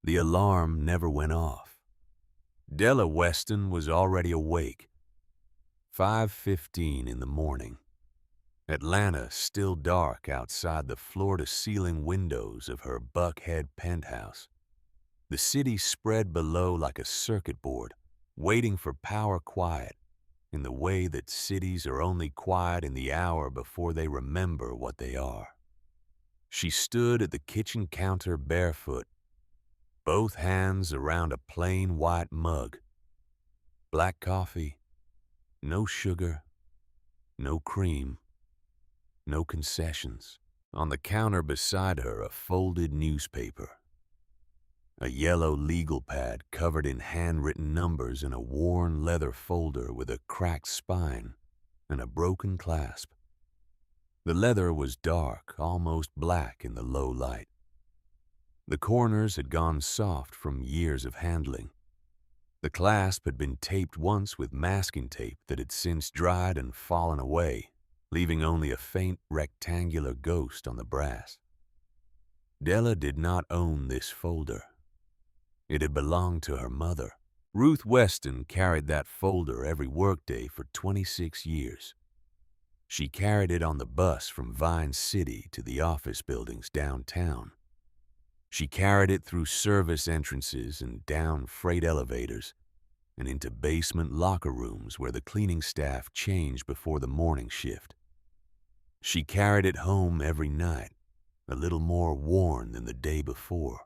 The alarm never went off. Della Weston was already awake. 5:15 in the morning. Atlanta still dark outside the floor-to-ceiling windows of her Buckhead penthouse. The city spread below like a circuit board, waiting for power quiet, in the way that cities are only quiet in the hour before they remember what they are. She stood at the kitchen counter barefoot, both hands around a plain white mug. Black coffee, no sugar, no cream, no concessions. On the counter beside her, a folded newspaper. A yellow legal pad covered in handwritten numbers in a worn leather folder with a cracked spine and a broken clasp. The leather was dark, almost black in the low light. The corners had gone soft from years of handling. The clasp had been taped once with masking tape that had since dried and fallen away, leaving only a faint rectangular ghost on the brass. Della did not own this folder. It had belonged to her mother. Ruth Weston carried that folder every workday for 26 years. She carried it on the bus from Vine City to the office buildings downtown. She carried it through service entrances and down freight elevators and into basement locker rooms where the cleaning staff changed before the morning shift. She carried it home every night, a little more worn than the day before.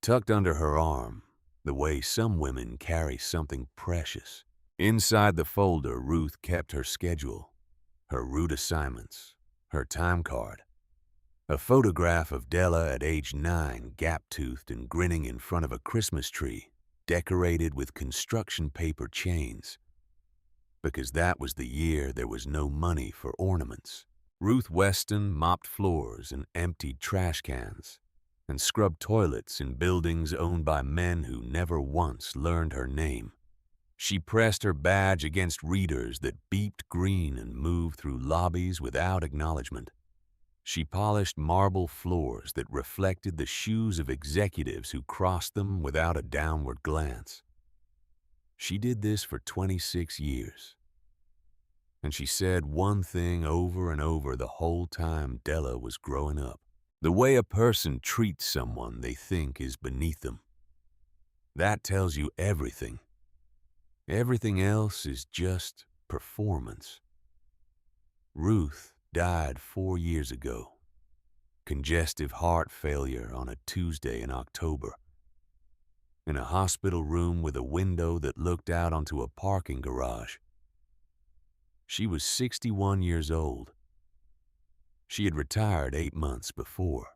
Tucked under her arm, the way some women carry something precious. Inside the folder, Ruth kept her schedule, her route assignments, her time card. A photograph of Della at age 9, gap-toothed and grinning in front of a Christmas tree, decorated with construction paper chains. Because that was the year there was no money for ornaments. Ruth Weston mopped floors and emptied trash cans, and scrubbed toilets in buildings owned by men who never once learned her name. She pressed her badge against readers that beeped green and moved through lobbies without acknowledgement. She polished marble floors that reflected the shoes of executives who crossed them without a downward glance. She did this for 26 years. And she said one thing over and over the whole time Della was growing up. The way a person treats someone they think is beneath them. That tells you everything. Everything else is just performance. Ruth died 4 years ago. Congestive heart failure on a Tuesday in October. In a hospital room with a window that looked out onto a parking garage. She was 61 years old. She had retired 8 months before.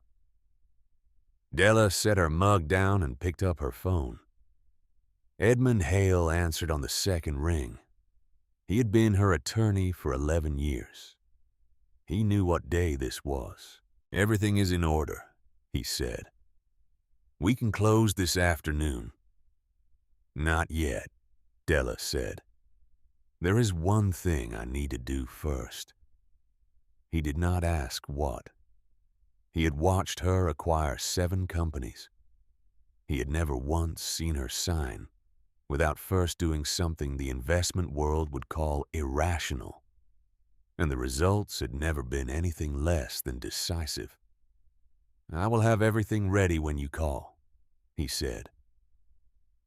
Della set her mug down and picked up her phone. Edmund Hale answered on the second ring. He had been her attorney for 11 years. He knew what day this was. "Everything is in order," he said. "We can close this afternoon." "Not yet," Della said. "There is one thing I need to do first." He did not ask what. He had watched her acquire 7 companies. He had never once seen her sign without first doing something the investment world would call irrational. And the results had never been anything less than decisive. "I will have everything ready when you call," he said.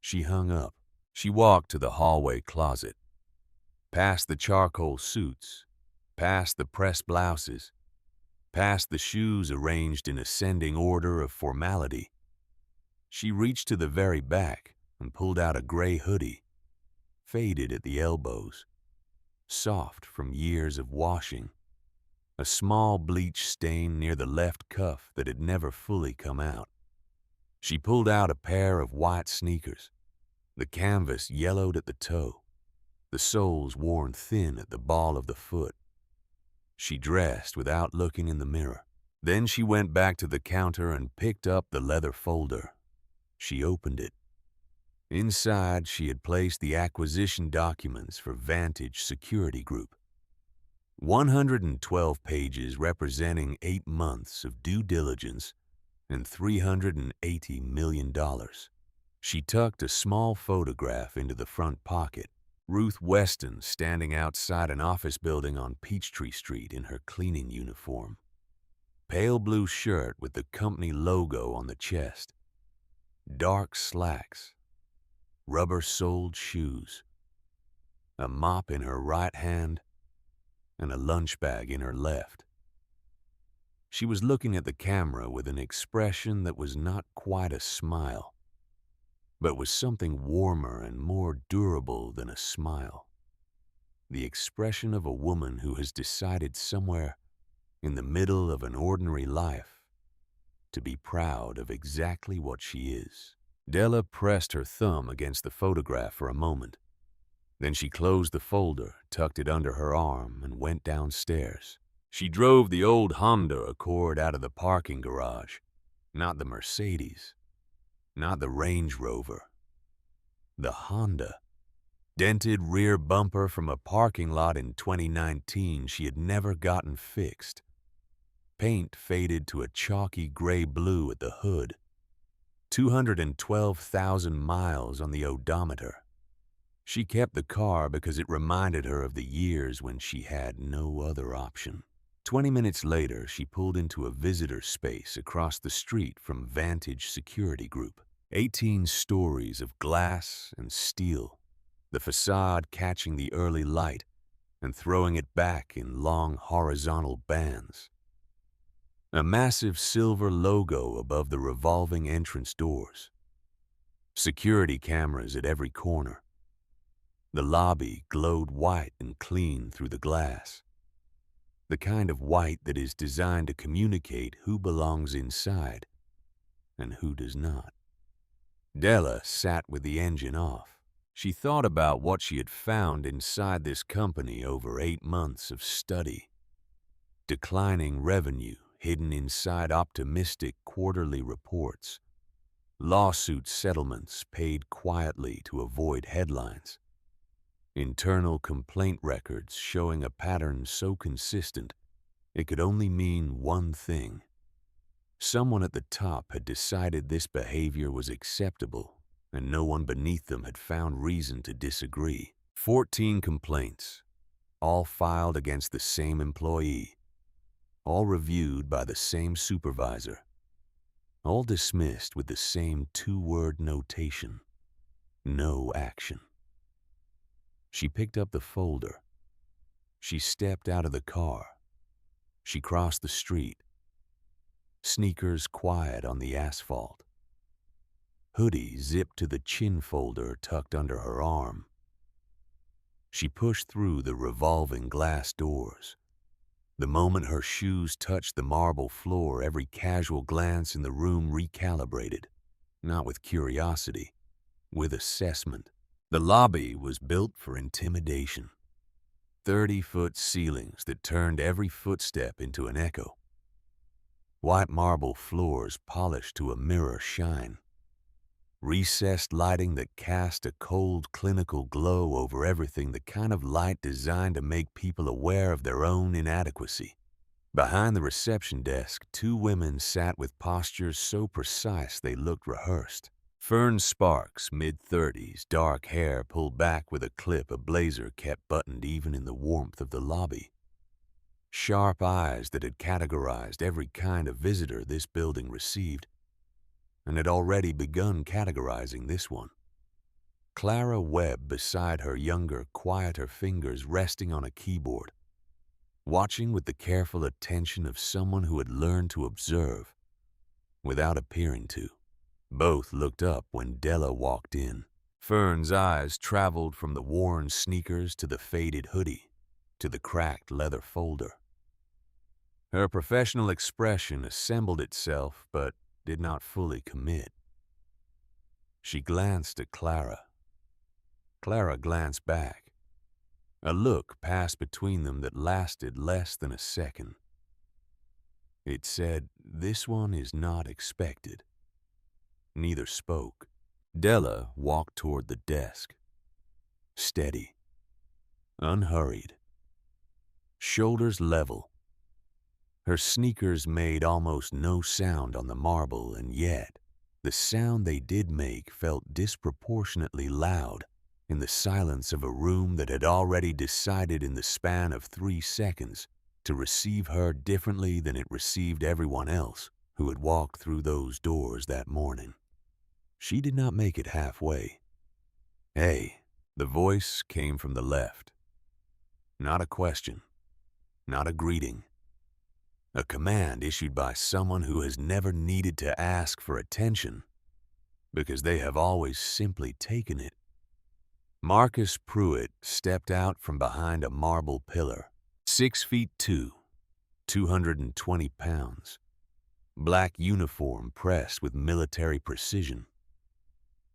She hung up. She walked to the hallway closet, past the charcoal suits, past the pressed blouses, past the shoes arranged in ascending order of formality. She reached to the very back and pulled out a gray hoodie, faded at the elbows, soft from years of washing, a small bleach stain near the left cuff that had never fully come out. She pulled out a pair of white sneakers, the canvas yellowed at the toe, the soles worn thin at the ball of the foot. She dressed without looking in the mirror. Then she went back to the counter and picked up the leather folder. She opened it. Inside, she had placed the acquisition documents for Vantage Security Group. 112 pages representing 8 months of due diligence and $380 million. She tucked a small photograph into the front pocket. Ruth Weston standing outside an office building on Peachtree Street in her cleaning uniform. Pale blue shirt with the company logo on the chest. Dark slacks. Rubber-soled shoes. A mop in her right hand and a lunch bag in her left. She was looking at the camera with an expression that was not quite a smile, but was something warmer and more durable than a smile. The expression of a woman who has decided somewhere in the middle of an ordinary life to be proud of exactly what she is. Della pressed her thumb against the photograph for a moment. Then she closed the folder, tucked it under her arm, and went downstairs. She drove the old Honda Accord out of the parking garage. Not the Mercedes. Not the Range Rover. The Honda. Dented rear bumper from a parking lot in 2019 she had never gotten fixed. Paint faded to a chalky gray blue at the hood. 212,000 miles on the odometer. She kept the car because it reminded her of the years when she had no other option. 20 minutes later, she pulled into a visitor space across the street from Vantage Security Group. 18 stories of glass and steel, the facade catching the early light and throwing it back in long horizontal bands. A massive silver logo above the revolving entrance doors. Security cameras at every corner. The lobby glowed white and clean through the glass. The kind of white that is designed to communicate who belongs inside and who does not. Della sat with the engine off. She thought about what she had found inside this company over 8 months of study. Declining revenue hidden inside optimistic quarterly reports. Lawsuit settlements paid quietly to avoid headlines. Internal complaint records showing a pattern so consistent it could only mean one thing. Someone at the top had decided this behavior was acceptable, and no one beneath them had found reason to disagree. 14 complaints, all filed against the same employee, all reviewed by the same supervisor, all dismissed with the same 2-word notation: no action. She picked up the folder. She stepped out of the car. She crossed the street. Sneakers quiet on the asphalt. Hoodie zipped to the chin folder tucked under her arm. She pushed through the revolving glass doors. The moment her shoes touched the marble floor, every casual glance in the room recalibrated, not with curiosity, with assessment. The lobby was built for intimidation. 30-foot ceilings that turned every footstep into an echo. White marble floors polished to a mirror shine. Recessed lighting that cast a cold, clinical glow over everything, the kind of light designed to make people aware of their own inadequacy. Behind the reception desk, 2 women sat with postures so precise they looked rehearsed. Fern Sparks, mid-30s, dark hair pulled back with a clip, a blazer kept buttoned even in the warmth of the lobby. Sharp eyes that had categorized every kind of visitor this building received, and had already begun categorizing this one. Clara Webb beside her, younger, quieter fingers resting on a keyboard, watching with the careful attention of someone who had learned to observe without appearing to. Both looked up when Della walked in. Fern's eyes traveled from the worn sneakers to the faded hoodie, to the cracked leather folder. Her professional expression assembled itself, but did not fully commit. She glanced at Clara. Clara glanced back. A look passed between them that lasted less than a second. It said, "This one is not expected." Neither spoke. Della walked toward the desk. Steady. Unhurried. Shoulders level. Her sneakers made almost no sound on the marble, and yet the sound they did make felt disproportionately loud in the silence of a room that had already decided in the span of 3 seconds to receive her differently than it received everyone else who had walked through those doors that morning. She did not make it halfway. "Hey," the voice came from the left. Not a question, not a greeting. A command issued by someone who has never needed to ask for attention because they have always simply taken it. Marcus Pruitt stepped out from behind a marble pillar, 6'2", 220 pounds, black uniform pressed with military precision,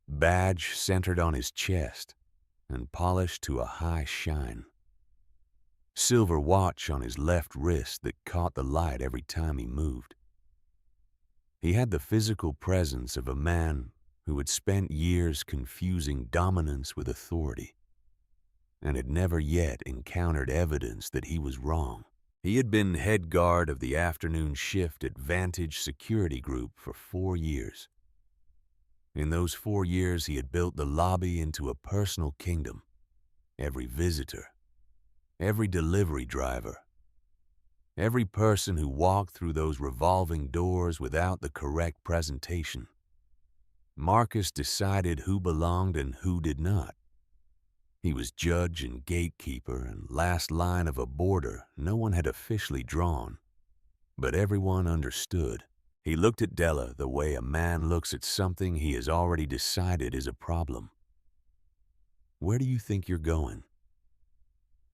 badge centered on his chest and polished to a high shine. Silver watch on his left wrist that caught the light every time he moved. He had the physical presence of a man who had spent years confusing dominance with authority and had never yet encountered evidence that he was wrong. He had been head guard of the afternoon shift at Vantage Security Group for 4 years. In those 4 years, he had built the lobby into a personal kingdom. Every visitor, every delivery driver, every person who walked through those revolving doors without the correct presentation. Marcus decided who belonged and who did not. He was judge and gatekeeper and last line of a border no one had officially drawn, but everyone understood. He looked at Della the way a man looks at something he has already decided is a problem. "Where do you think you're going?"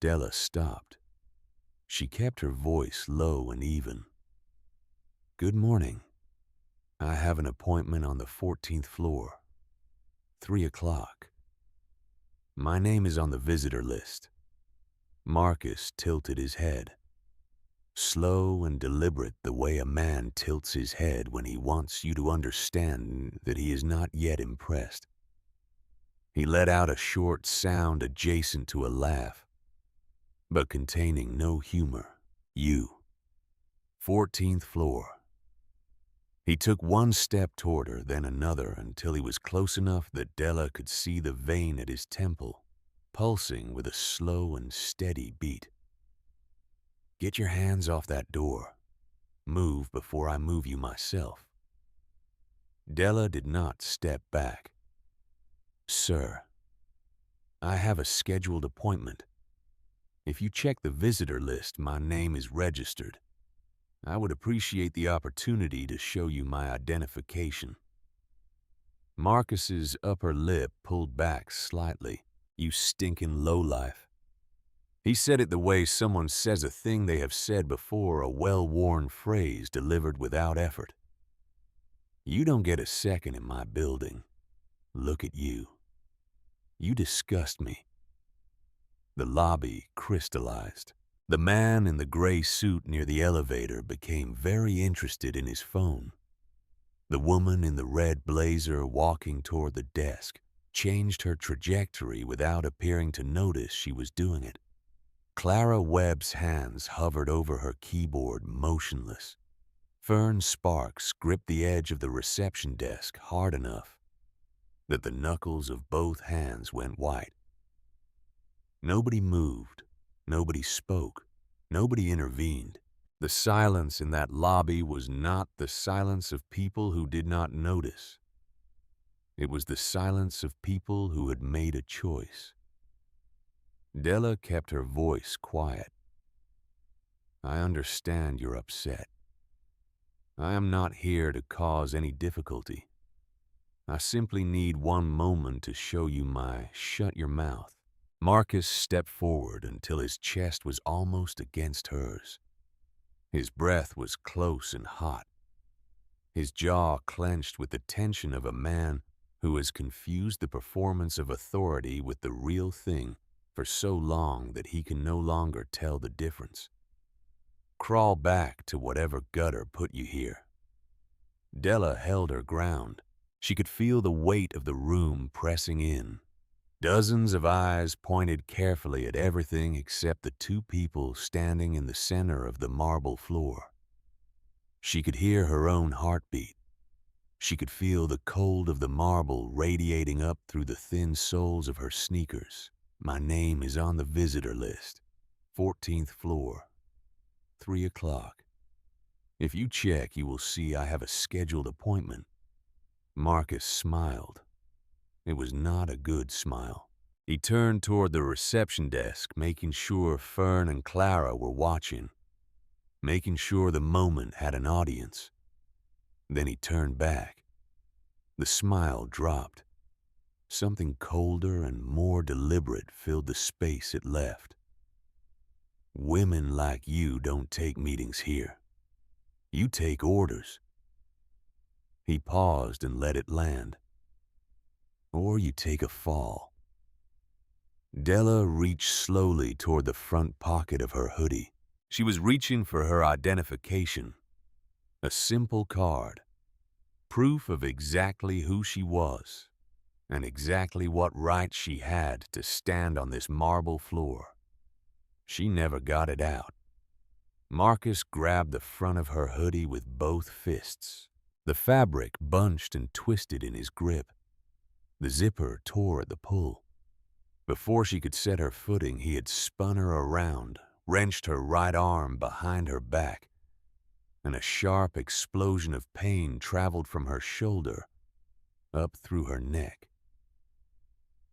Della stopped. She kept her voice low and even. "Good morning. I have an appointment on the 14th floor. 3 o'clock. My name is on the visitor list." Marcus tilted his head. Slow and deliberate the way a man tilts his head when he wants you to understand that he is not yet impressed. He let out a short sound adjacent to a laugh, but containing no humor. "You. 14th floor." He took one step toward her, then another, until he was close enough that Della could see the vein at his temple, pulsing with a slow and steady beat. "Get your hands off that door. Move before I move you myself." Della did not step back. "Sir, I have a scheduled appointment. If you check the visitor list, my name is registered. I would appreciate the opportunity to show you my identification." Marcus's upper lip pulled back slightly. "You stinking lowlife." He said it the way someone says a thing they have said before, a well-worn phrase delivered without effort. "You don't get a second in my building. Look at you. You disgust me." The lobby crystallized. The man in the gray suit near the elevator became very interested in his phone. The woman in the red blazer walking toward the desk changed her trajectory without appearing to notice she was doing it. Clara Webb's hands hovered over her keyboard, motionless. Fern Sparks gripped the edge of the reception desk hard enough that the knuckles of both hands went white. Nobody moved. Nobody spoke. Nobody intervened. The silence in that lobby was not the silence of people who did not notice. It was the silence of people who had made a choice. Della kept her voice quiet. "I understand you're upset. I am not here to cause any difficulty. I simply need one moment to show you my shut your mouth." Marcus stepped forward until his chest was almost against hers. His breath was close and hot. His jaw clenched with the tension of a man who has confused the performance of authority with the real thing for so long that he can no longer tell the difference. "Crawl back to whatever gutter put you here." Della held her ground. She could feel the weight of the room pressing in. Dozens of eyes pointed carefully at everything except the 2 people standing in the center of the marble floor. She could hear her own heartbeat. She could feel the cold of the marble radiating up through the thin soles of her sneakers. My name is on the visitor list. 14th floor. 3 o'clock. If you check, you will see I have a scheduled appointment. Marcus smiled. It was not a good smile. He turned toward the reception desk, making sure Fern and Clara were watching, making sure the moment had an audience. Then he turned back. The smile dropped. Something colder and more deliberate filled the space it left. Women like you don't take meetings here. You take orders. He paused and let it land. Or you take a fall. Della reached slowly toward the front pocket of her hoodie. She was reaching for her identification. A simple card. Proof of exactly who she was and exactly what right she had to stand on this marble floor. She never got it out. Marcus grabbed the front of her hoodie with both fists. The fabric bunched and twisted in his grip. The zipper tore at the pull. Before she could set her footing, he had spun her around, wrenched her right arm behind her back, and a sharp explosion of pain traveled from her shoulder up through her neck.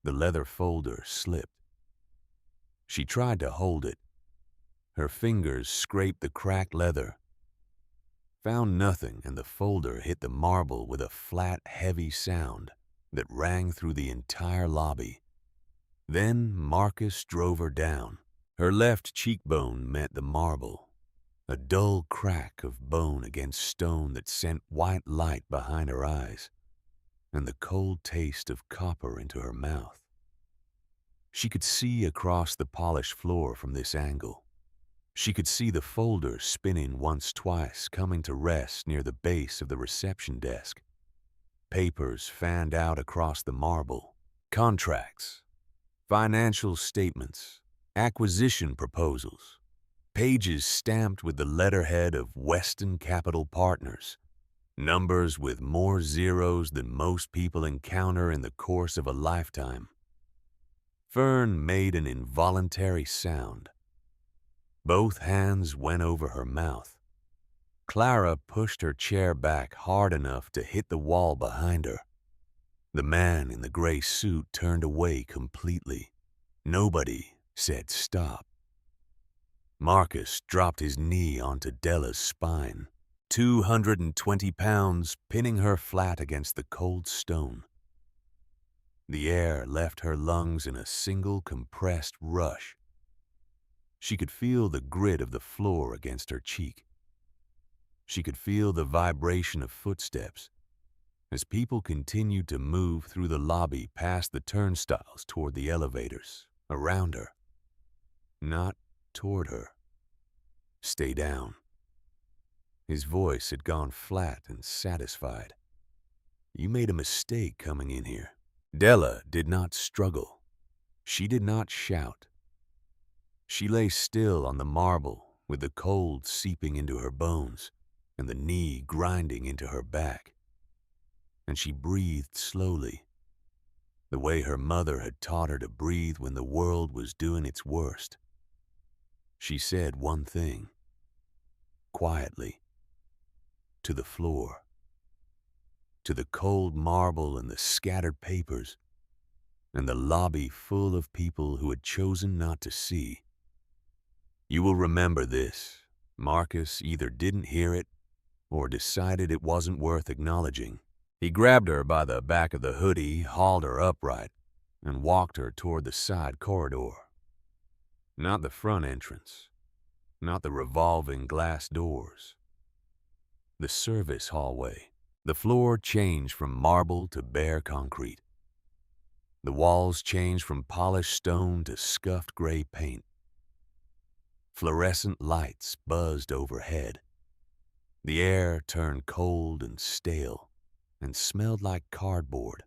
The leather folder slipped. She tried to hold it. Her fingers scraped the cracked leather, found nothing, and the folder hit the marble with a flat, heavy sound that rang through the entire lobby. Then Marcus drove her down. Her left cheekbone met the marble, a dull crack of bone against stone that sent white light behind her eyes and the cold taste of copper into her mouth. She could see across the polished floor from this angle. She could see the folder spinning once, twice, coming to rest near the base of the reception desk. Papers fanned out across the marble. Contracts, financial statements, acquisition proposals, pages stamped with the letterhead of Weston Capital Partners, numbers with more zeros than most people encounter in the course of a lifetime. Fern made an involuntary sound. Both hands went over her mouth. Clara pushed her chair back hard enough to hit the wall behind her. The man in the gray suit turned away completely. Nobody said stop. Marcus dropped his knee onto Della's spine, 220 pounds pinning her flat against the cold stone. The air left her lungs in a single compressed rush. She could feel the grit of the floor against her cheek. She could feel the vibration of footsteps as people continued to move through the lobby past the turnstiles toward the elevators, around her, not toward her. Stay down. His voice had gone flat and satisfied. You made a mistake coming in here. Della did not struggle. She did not shout. She lay still on the marble with the cold seeping into her bones and the knee grinding into her back. And she breathed slowly, the way her mother had taught her to breathe when the world was doing its worst. She said one thing, quietly, to the floor, to the cold marble and the scattered papers, and the lobby full of people who had chosen not to see. You will remember this. Marcus either didn't hear it or decided it wasn't worth acknowledging. He grabbed her by the back of the hoodie, hauled her upright, and walked her toward the side corridor. Not the front entrance, not the revolving glass doors. The service hallway. The floor changed from marble to bare concrete. The walls changed from polished stone to scuffed gray paint. Fluorescent lights buzzed overhead. The air turned cold and stale and smelled like cardboard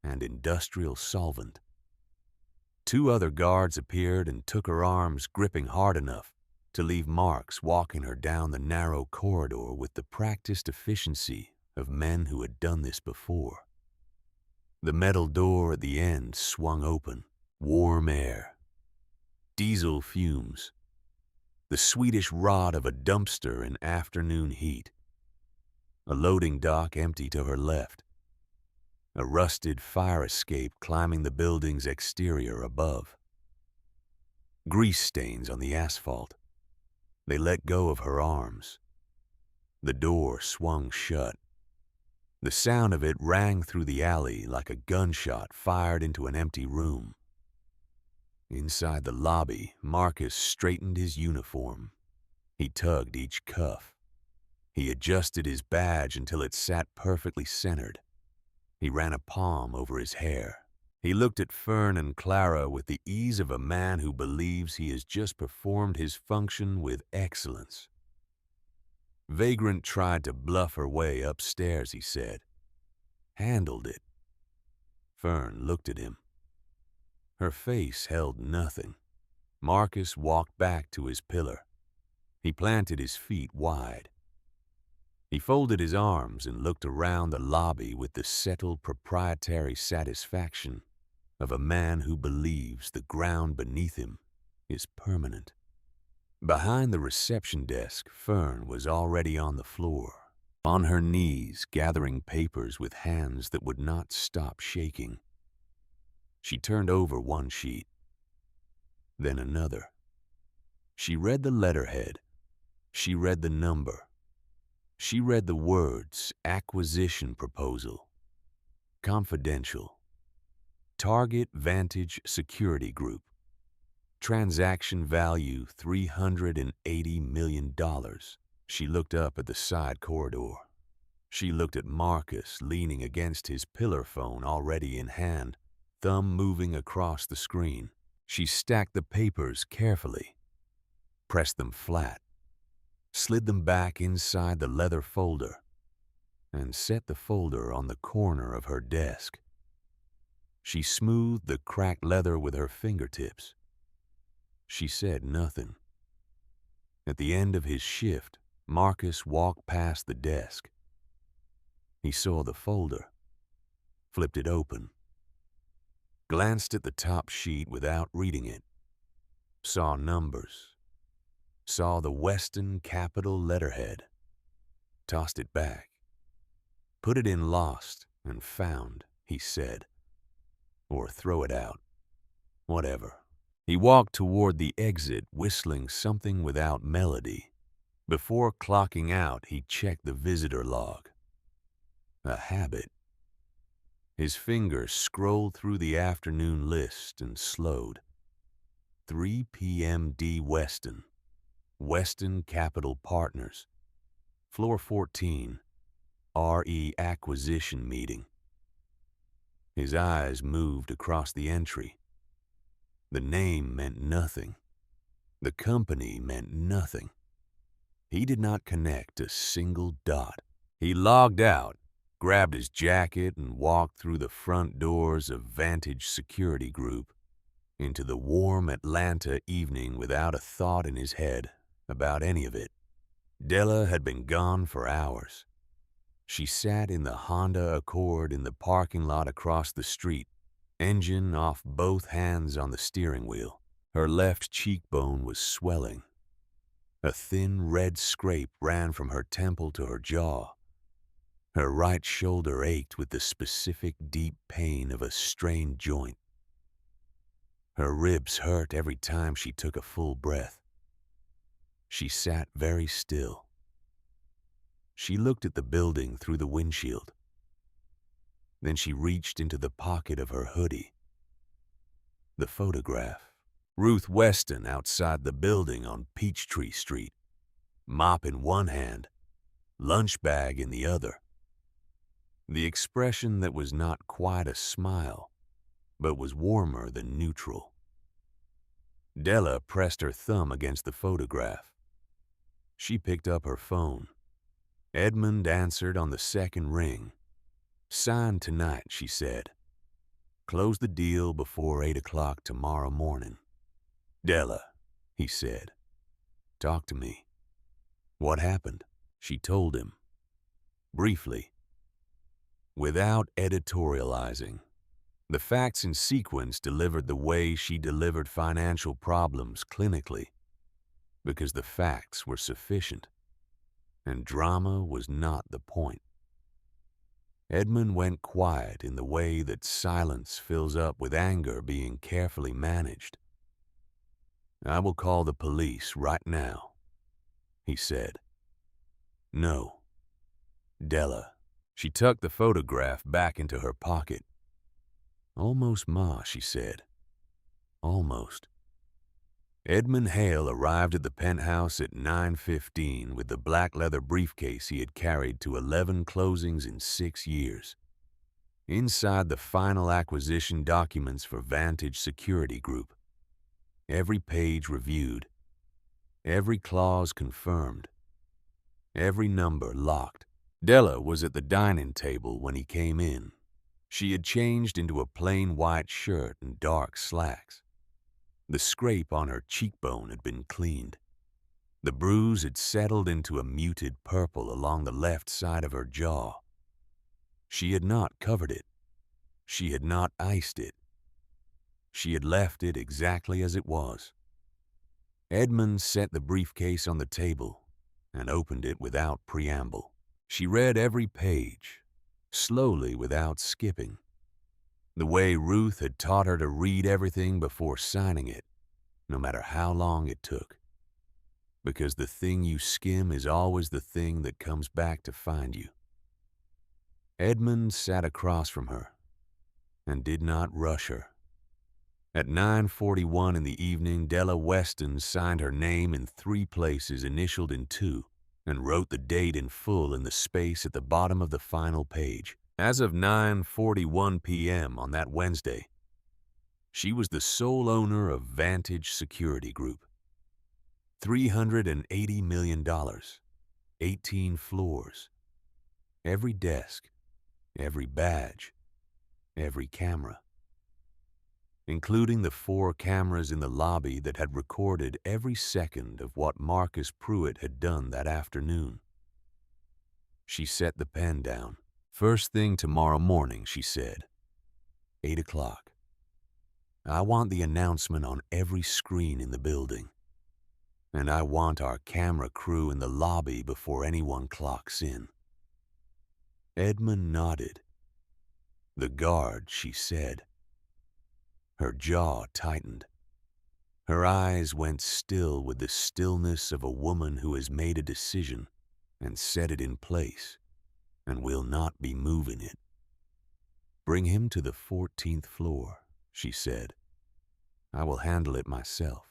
and industrial solvent. 2 other guards appeared and took her arms, gripping hard enough to leave marks walking her down the narrow corridor with the practiced efficiency of men who had done this before. The metal door at the end swung open. Warm air, diesel fumes, the Swedish rot of a dumpster in afternoon heat. A loading dock empty to her left. A rusted fire escape climbing the building's exterior above. Grease stains on the asphalt. They let go of her arms. The door swung shut. The sound of it rang through the alley like a gunshot fired into an empty room. Inside the lobby, Marcus straightened his uniform. He tugged each cuff. He adjusted his badge until it sat perfectly centered. He ran a palm over his hair. He looked at Fern and Clara with the ease of a man who believes he has just performed his function with excellence. Vagrant tried to bluff her way upstairs, he said. Handled it. Fern looked at him. Her face held nothing. Marcus walked back to his pillar. He planted his feet wide. He folded his arms and looked around the lobby with the settled proprietary satisfaction of a man who believes the ground beneath him is permanent. Behind the reception desk, Fern was already on the floor, on her knees, gathering papers with hands that would not stop shaking. She turned over one sheet, then another. She read the letterhead. She read the number. She read the words, acquisition proposal, confidential, target Vantage Security Group, transaction value $380 million. She looked up at the side corridor. She looked at Marcus leaning against his pillar phone already in hand, thumb moving across the screen. She stacked the papers carefully, pressed them flat, slid them back inside the leather folder, and set the folder on the corner of her desk. She smoothed the cracked leather with her fingertips. She said nothing. At the end of his shift, Marcus walked past the desk. He saw the folder, flipped it open, glanced at the top sheet without reading it, saw numbers, saw the Weston capital letterhead, tossed it back, put it in lost and found, he said, or throw it out, whatever. He walked toward the exit, whistling something without melody. Before clocking out, he checked the visitor log. A habit. His fingers scrolled through the afternoon list and slowed. 3 p.m. D. Weston, Weston Capital Partners, Floor 14, RE Acquisition Meeting. His eyes moved across the entry. The name meant nothing. The company meant nothing. He did not connect a single dot. He logged out, grabbed his jacket, and walked through the front doors of Vantage Security Group into the warm Atlanta evening without a thought in his head about any of it. Della had been gone for hours. She sat in the Honda Accord in the parking lot across the street, engine off, both hands on the steering wheel. Her left cheekbone was swelling. A thin red scrape ran from her temple to her jaw. Her right shoulder ached with the specific deep pain of a strained joint. Her ribs hurt every time she took a full breath. She sat very still. She looked at the building through the windshield. Then she reached into the pocket of her hoodie. The photograph. Ruth Weston outside the building on Peachtree Street. Mop in one hand, lunch bag in the other. The expression that was not quite a smile, but was warmer than neutral. Della pressed her thumb against the photograph. She picked up her phone. Edmund answered on the second ring. Sign tonight, she said. Close the deal before 8 o'clock tomorrow morning. Della, he said. Talk to me. What happened? She told him. Briefly. Without editorializing. The facts in sequence delivered the way she delivered financial problems clinically, because the facts were sufficient, and drama was not the point. Edmund went quiet in the way that silence fills up with anger being carefully managed. "I will call the police right now," he said. "No. Della." She tucked the photograph back into her pocket. "Almost, Ma," she said. "Almost." Edmund Hale arrived at the penthouse at 9:15 with the black leather briefcase he had carried to 11 closings in 6 years. Inside the final acquisition documents for Vantage Security Group. Every page reviewed. Every clause confirmed. Every number locked. Della was at the dining table when he came in. She had changed into a plain white shirt and dark slacks. The scrape on her cheekbone had been cleaned. The bruise had settled into a muted purple along the left side of her jaw. She had not covered it. She had not iced it. She had left it exactly as it was. Edmund set the briefcase on the table and opened it without preamble. She read every page, slowly without skipping. The way Ruth had taught her to read everything before signing it, no matter how long it took. Because the thing you skim is always the thing that comes back to find you. Edmund sat across from her and did not rush her. At 9:41 in the evening, Della Weston signed her name in 3 places, initialed in 2, and wrote the date in full in the space at the bottom of the final page. As of 9:41 p.m. on that Wednesday, she was the sole owner of Vantage Security Group. $380 million, 18 floors, every desk, every badge, every camera, including the 4 cameras in the lobby that had recorded every second of what Marcus Pruitt had done that afternoon. She set the pen down. "First thing tomorrow morning," she said. 8 o'clock. "I want the announcement on every screen in the building. And I want our camera crew in the lobby before anyone clocks in." Edmund nodded. "The guard," she said. Her jaw tightened. Her eyes went still with the stillness of a woman who has made a decision and set it in place and will not be moving it. "Bring him to the 14th floor," she said. "I will handle it myself."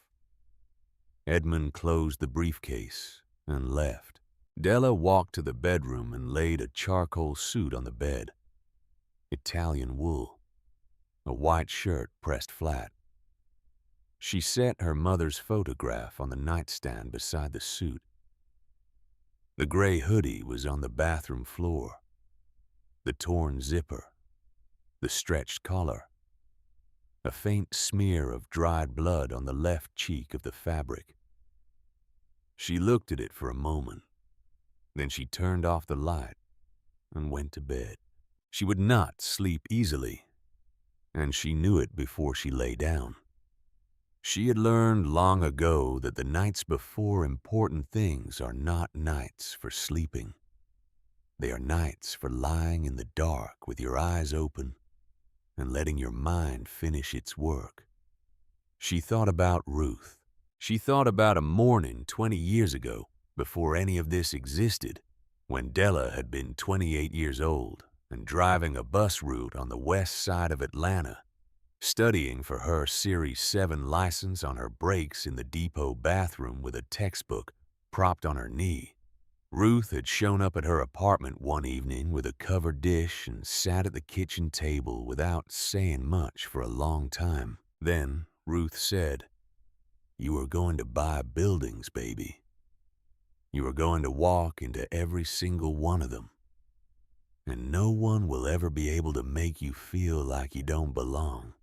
Edmund closed the briefcase and left. Della walked to the bedroom and laid a charcoal suit on the bed. Italian wool. A white shirt pressed flat. She set her mother's photograph on the nightstand beside the suit. The gray hoodie was on the bathroom floor. The torn zipper. The stretched collar. A faint smear of dried blood on the left cheek of the fabric. She looked at it for a moment. Then she turned off the light and went to bed. She would not sleep easily, and she knew it before she lay down. She had learned long ago that the nights before important things are not nights for sleeping. They are nights for lying in the dark with your eyes open and letting your mind finish its work. She thought about Ruth. She thought about a morning 20 years ago, before any of this existed, when Della had been 28 years old and driving a bus route on the west side of Atlanta, studying for her Series 7 license on her breaks in the depot bathroom with a textbook propped on her knee. Ruth had shown up at her apartment one evening with a covered dish and sat at the kitchen table without saying much for a long time. Then Ruth said, "You are going to buy buildings, baby. You are going to walk into every single one of them. And no one will ever be able to make you feel like you don't belong."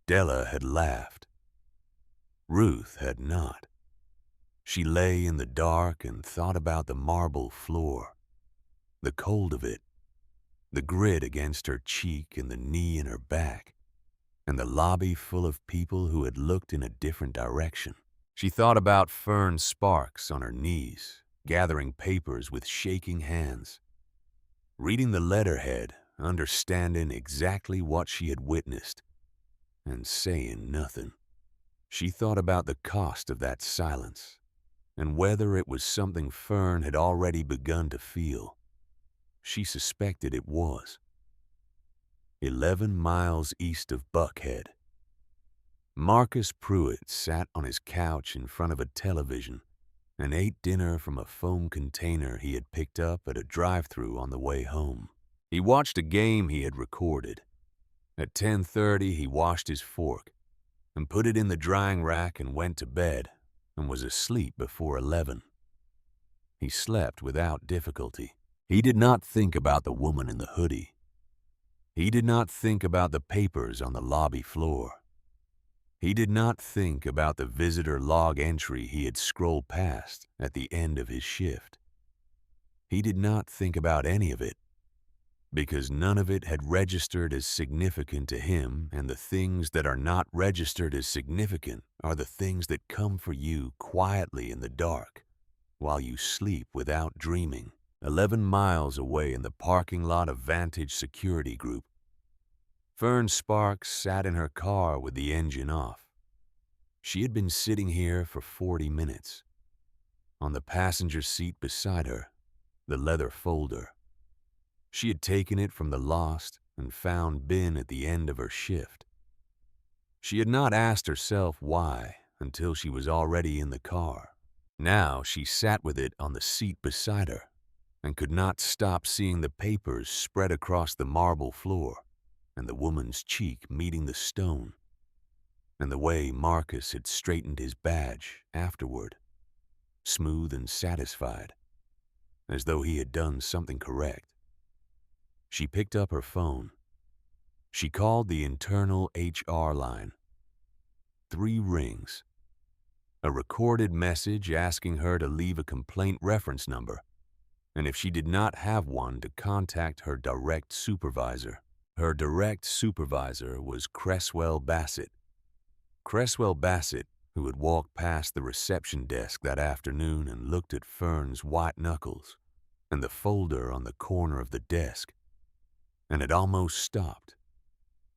Della had laughed. Ruth had not. She lay in the dark and thought about the marble floor, the cold of it, the grit against her cheek and the knee in her back, and the lobby full of people who had looked in a different direction. She thought about Fern Sparks on her knees, gathering papers with shaking hands, reading the letterhead, understanding exactly what she had witnessed, and saying nothing. She thought about the cost of that silence, and whether it was something Fern had already begun to feel. She suspected it was. 11 miles east of Buckhead, Marcus Pruitt sat on his couch in front of a television and ate dinner from a foam container he had picked up at a drive-thru on the way home. He watched a game he had recorded. At 10:30, he washed his fork and put it in the drying rack and went to bed and was asleep before 11. He slept without difficulty. He did not think about the woman in the hoodie. He did not think about the papers on the lobby floor. He did not think about the visitor log entry he had scrolled past at the end of his shift. He did not think about any of it, because none of it had registered as significant to him, and the things that are not registered as significant are the things that come for you quietly in the dark while you sleep without dreaming. 11 miles away in the parking lot of Vantage Security Group, Fern Sparks sat in her car with the engine off. She had been sitting here for 40 minutes. On the passenger seat beside her, the leather folder. She had taken it from the lost and found bin at the end of her shift. She had not asked herself why until she was already in the car. Now she sat with it on the seat beside her and could not stop seeing the papers spread across the marble floor, and the woman's cheek meeting the stone, and the way Marcus had straightened his badge afterward, smooth and satisfied, as though he had done something correct. She picked up her phone. She called the internal HR line. 3 rings. A recorded message asking her to leave a complaint reference number, and if she did not have one, to contact her direct supervisor. Her direct supervisor was Cresswell Bassett. Cresswell Bassett, who had walked past the reception desk that afternoon and looked at Fern's white knuckles and the folder on the corner of the desk, and had almost stopped,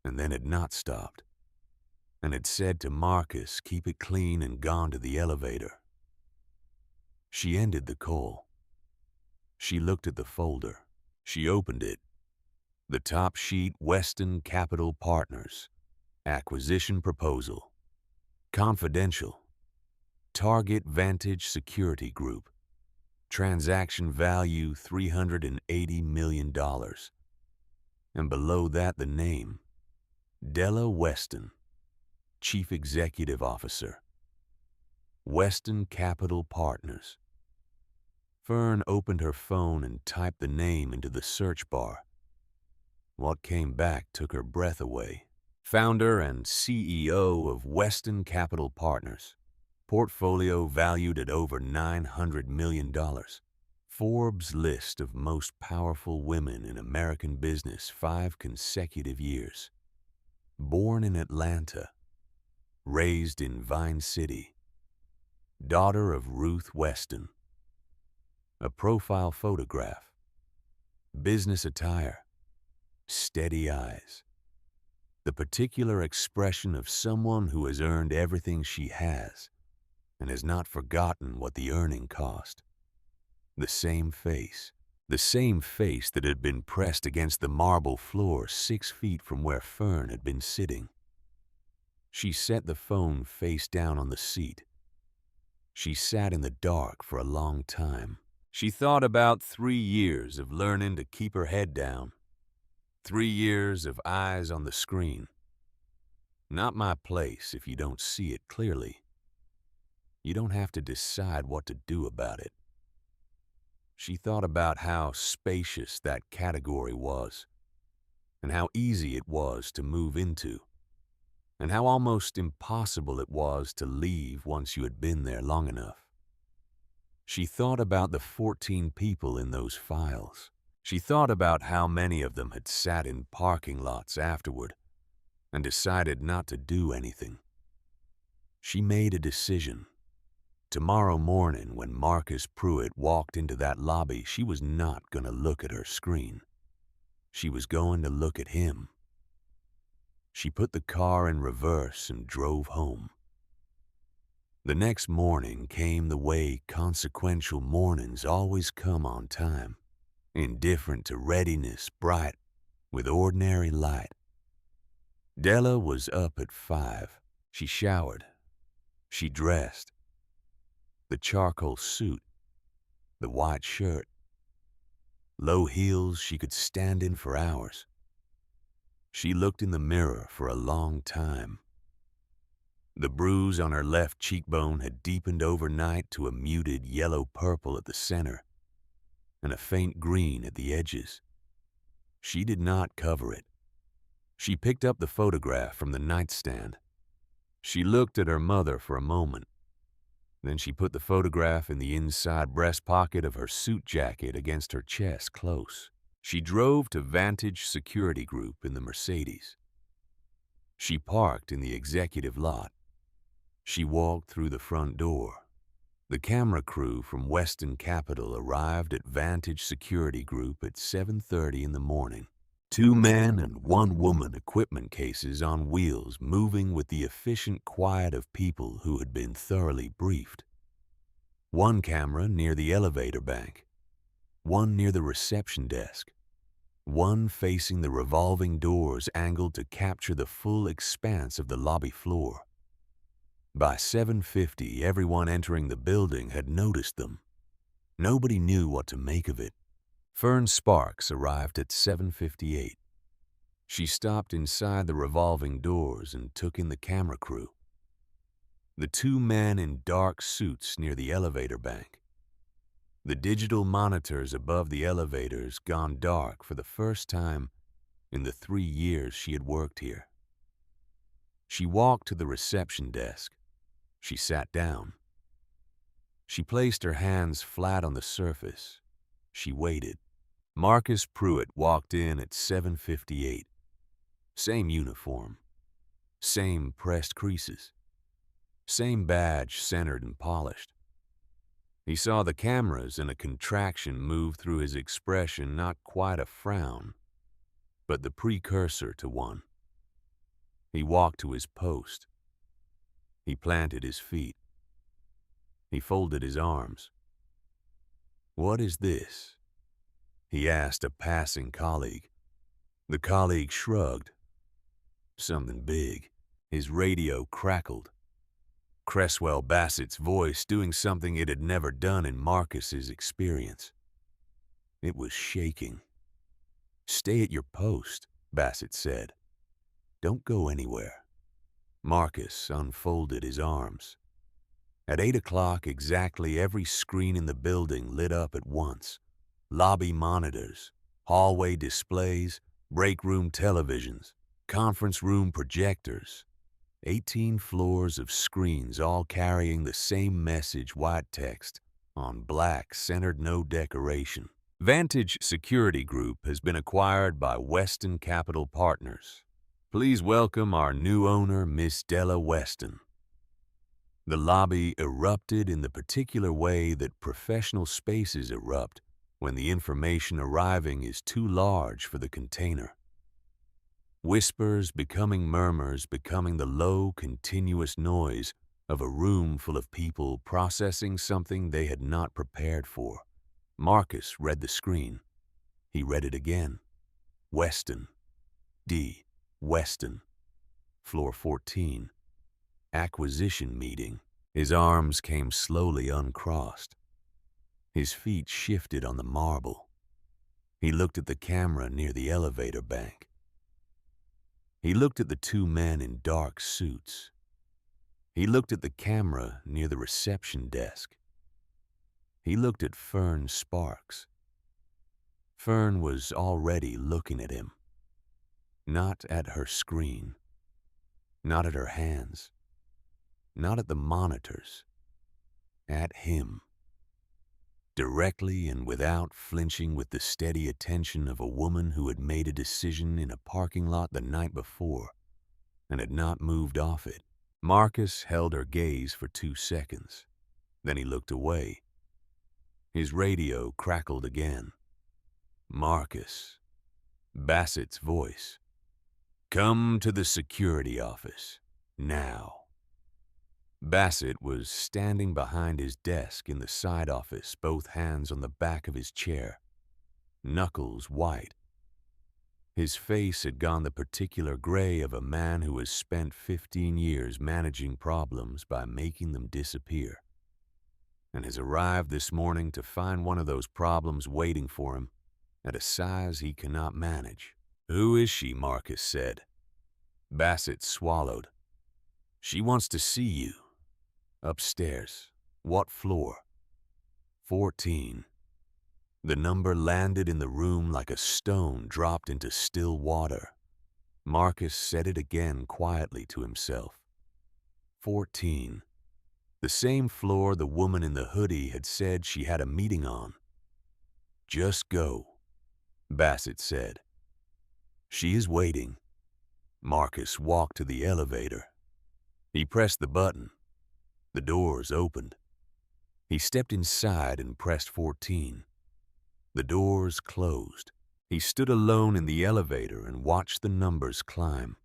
and then had not stopped, and had said to Marcus, keep it clean, and gone to the elevator. She ended the call. She looked at the folder. She opened it. The top sheet, Weston Capital Partners, acquisition proposal, confidential, target Vantage Security Group, transaction value $380 million, and below that the name, Della Weston, Chief Executive Officer, Weston Capital Partners. Fern opened her phone and typed the name into the search bar. What came back took her breath away. Founder and CEO of Weston Capital Partners. Portfolio valued at over $900 million. Forbes list of most powerful women in American business 5 consecutive years. Born in Atlanta. Raised in Vine City. Daughter of Ruth Weston. A profile photograph. Business attire. Steady eyes. The particular expression of someone who has earned everything she has and has not forgotten what the earning cost. The same face that had been pressed against the marble floor 6 feet from where Fern had been sitting. She set the phone face down on the seat. She sat in the dark for a long time. She thought about 3 years of learning to keep her head down. 3 years of eyes on the screen. Not my place if you don't see it clearly. You don't have to decide what to do about it. She thought about how spacious that category was, and how easy it was to move into, and how almost impossible it was to leave once you had been there long enough. She thought about the 14 people in those files. She thought about how many of them had sat in parking lots afterward and decided not to do anything. She made a decision. Tomorrow morning, when Marcus Pruitt walked into that lobby, she was not going to look at her screen. She was going to look at him. She put the car in reverse and drove home. The next morning came the way consequential mornings always come on time, indifferent to readiness, bright, with ordinary light. Della was up at 5. She showered. She dressed. The charcoal suit, the white shirt, low heels she could stand in for hours. She looked in the mirror for a long time. The bruise on her left cheekbone had deepened overnight to a muted yellow-purple at the center and a faint green at the edges. She did not cover it. She picked up the photograph from the nightstand. She looked at her mother for a moment. Then she put the photograph in the inside breast pocket of her suit jacket against her chest close. She drove to Vantage Security Group in the Mercedes. She parked in the executive lot. She walked through the front door. The camera crew from Weston Capital arrived at Vantage Security Group at 7:30 in the morning. 2 men and 1 woman equipment cases on wheels moving with the efficient quiet of people who had been thoroughly briefed. 1 camera near the elevator bank, 1 near the reception desk, 1 facing the revolving doors angled to capture the full expanse of the lobby floor. By 7:50, everyone entering the building had noticed them. Nobody knew what to make of it. Fern Sparks arrived at 7:58. She stopped inside the revolving doors and took in the camera crew. The 2 men in dark suits near the elevator bank. The digital monitors above the elevators gone dark for the first time in the 3 years she had worked here. She walked to the reception desk. She sat down. She placed her hands flat on the surface. She waited. Marcus Pruitt walked in at 7:58. Same uniform. Same pressed creases. Same badge centered and polished. He saw the cameras and a contraction move through his expression, not quite a frown, but the precursor to one. He walked to his post. He planted his feet. He folded his arms. "What is this?" he asked a passing colleague. The colleague shrugged. "Something big." His radio crackled. Cresswell Bassett's voice doing something it had never done in Marcus's experience. It was shaking. "Stay at your post," Bassett said. "Don't go anywhere." Marcus unfolded his arms. At 8 o'clock exactly, every screen in the building lit up at once. Lobby monitors, hallway displays, break room televisions, conference room projectors. 18 floors of screens all carrying the same message, white text, on black, centered no decoration. Vantage Security Group has been acquired by Weston Capital Partners. Please welcome our new owner, Miss Della Weston. The lobby erupted in the particular way that professional spaces erupt when the information arriving is too large for the container. Whispers becoming murmurs, becoming the low, continuous noise of a room full of people processing something they had not prepared for. Marcus read the screen. He read it again. Weston. D. Weston. Floor 14. Acquisition meeting. His arms came slowly uncrossed. His feet shifted on the marble. He looked at the camera near the elevator bank. He looked at the 2 men in dark suits. He looked at the camera near the reception desk. He looked at Fern Sparks. Fern was already looking at him. Not at her screen. Not at her hands. Not at the monitors. At him. directly and without flinching, with the steady attention of a woman who had made a decision in a parking lot the night before and had not moved off it. Marcus held her gaze for 2 seconds. Then he looked away. His radio crackled again. Marcus. Bassett's voice. "Come to the security office. Now." Bassett was standing behind his desk in the side office, both hands on the back of his chair, knuckles white. His face had gone the particular gray of a man who has spent 15 years managing problems by making them disappear, and has arrived this morning to find one of those problems waiting for him at a size he cannot manage. "Who is she?" Marcus said. Bassett swallowed. "She wants to see you. Upstairs. What floor?" 14. The number landed in the room like a stone dropped into still water. Marcus said it again quietly to himself. 14. The same floor the woman in the hoodie had said she had a meeting on. "Just go," Bassett said. "She is waiting." Marcus walked to the elevator. He pressed the button. The doors opened. He stepped inside and pressed 14. The doors closed. He stood alone in the elevator and watched the numbers climb.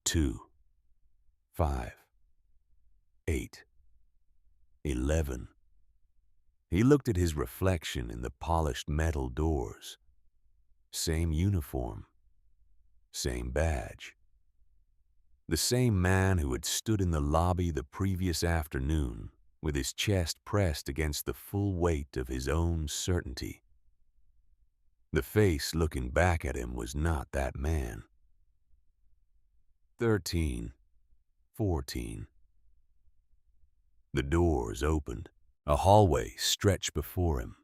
2, 5, 8, 11. He looked at his reflection in the polished metal doors. Same uniform. Same badge. The same man who had stood in the lobby the previous afternoon, with his chest pressed against the full weight of his own certainty. The face looking back at him was not that man. 13, 14. The doors opened. A hallway stretched before him.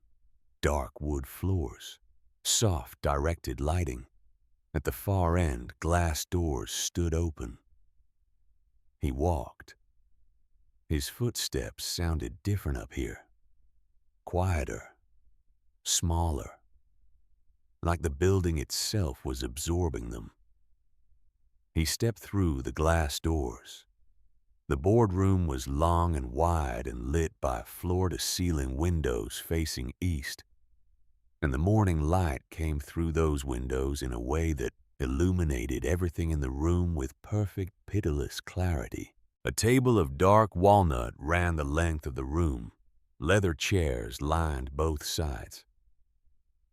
Dark wood floors. Soft, directed lighting. At the far end, glass doors stood open. He walked. His footsteps sounded different up here. Quieter. Smaller. Like the building itself was absorbing them. He stepped through the glass doors. The boardroom was long and wide and lit by floor-to-ceiling windows facing east, and the morning light came through those windows in a way that illuminated everything in the room with perfect, pitiless clarity. A table of dark walnut ran the length of the room. Leather chairs lined both sides.